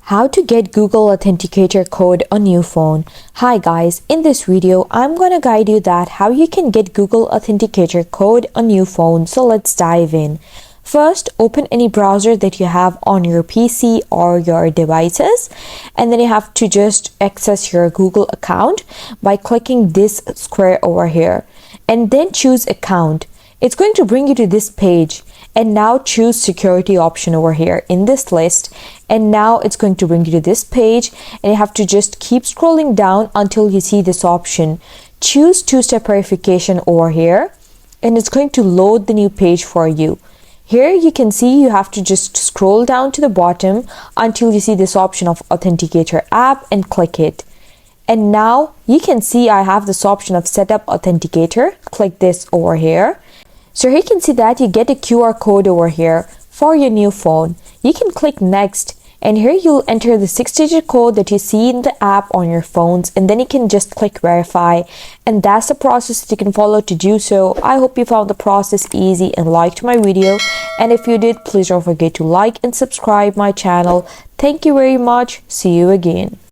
How to get Google Authenticator code on new phone. Hi guys, in this video I'm gonna guide you that how you can get Google Authenticator code on new phone. So let's dive in. First, open any browser that you have on your PC or your devices, and then you have to just access your Google account by clicking this square over here, and then choose account. It's going to bring you to this page, and now choose security option over here in this list, and now it's going to bring you to this page, and you have to just keep scrolling down until you see this option. Choose two-step verification over here, and it's going to load the new page for you. Here you can see you have to just scroll down to the bottom until you see this option of Authenticator app and click it. And now you can see I have this option of setup Authenticator. Click this over here. So here you can see that you get a QR code over here for your new phone. You can click next, and here you'll enter the 6-digit code that you see in the app on your phones, and then you can just click verify, and that's the process that you can follow to do so. I hope you found the process easy and liked my video, and if you did, please don't forget to like and subscribe my channel. Thank you very much. See you again.